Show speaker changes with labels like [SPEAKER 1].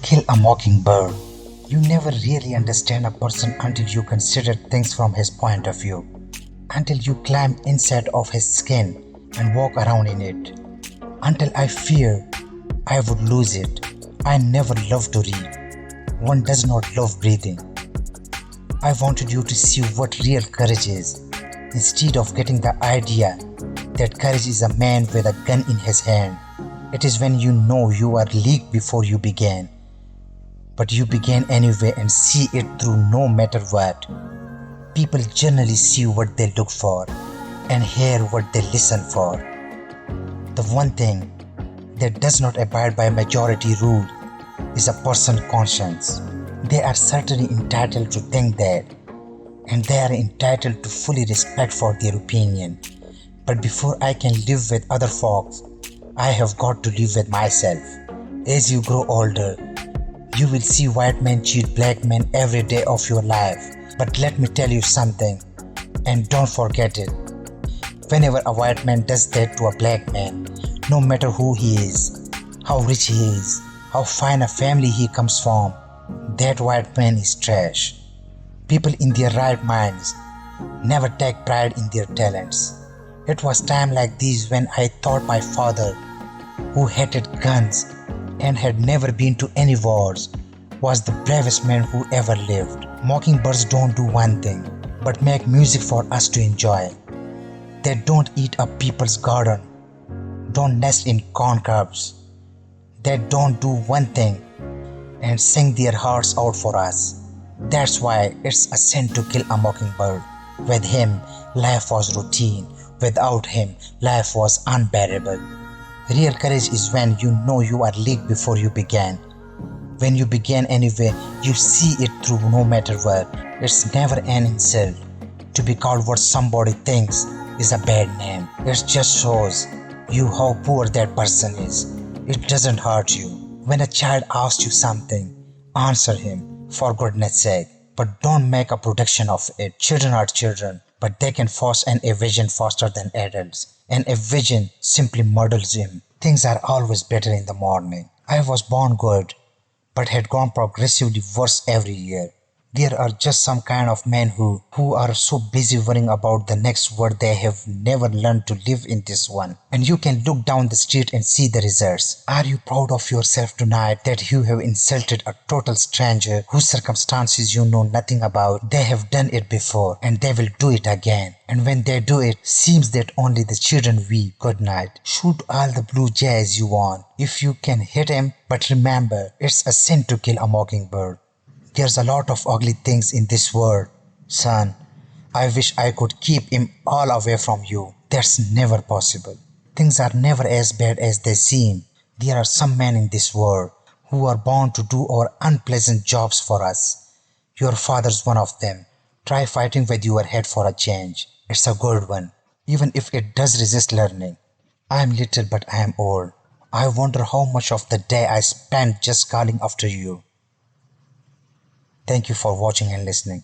[SPEAKER 1] Kill a Mockingbird. You never really understand a person until you consider things from his point of view, until you climb inside of his skin and walk around in it, until I fear I would lose it. I never loved to read. One does not love breathing. I wanted you to see what real courage is, instead of getting the idea that courage is a man with a gun in his hand. It is when you know you are leaked before you began, but you began anyway and see it through no matter what. People generally see what they look for and hear what they listen for. The one thing that does not abide by majority rule is a person's conscience. They are certainly entitled to think that, and they are entitled to fully respect for their opinion. But before I can live with other folks, I have got to live with myself. As you grow older, you will see white men cheat black men every day of your life. But let me tell you something, and don't forget it. Whenever a white man does that to a black man, no matter who he is, how rich he is, how fine a family he comes from, that white man is trash. People in their right minds never take pride in their talents. It was time like these when I thought my father, who hated guns and had never been to any wars, was the bravest man who ever lived. Mockingbirds don't do one thing, but make music for us to enjoy. They don't eat up people's garden, don't nest in corn cobs. They don't do one thing and sing their hearts out for us. That's why it's a sin to kill a mockingbird. With him, life was routine. Without him, life was unbearable. Real courage is when you know you are leaked before you began. When you began anyway, you see it through no matter what. It's never an insult to be called what somebody thinks is a bad name. It just shows you how poor that person is. It doesn't hurt you. When a child asks you something, answer him, for goodness sake. But don't make a production of it. Children are children, but they can force an evasion faster than adults. An evasion simply muddles him. Things are always better in the morning. I was born good, but had gone progressively worse every year. There are just some kind of men who are so busy worrying about the next word they have never learned to live in this one. And you can look down the street and see the results. Are you proud of yourself tonight that you have insulted a total stranger whose circumstances you know nothing about? They have done it before and they will do it again. And when they do it, seems that only the children weep. Good night. Shoot all the blue jays you want if you can hit him, but remember, it's a sin to kill a mockingbird. There's a lot of ugly things in this world, son. I wish I could keep him all away from you. That's never possible. Things are never as bad as they seem. There are some men in this world who are born to do our unpleasant jobs for us. Your father's one of them. Try fighting with your head for a change. It's a good one, even if it does resist learning. I'm little but I am old. I wonder how much of the day I spent just calling after you. Thank you for watching and listening.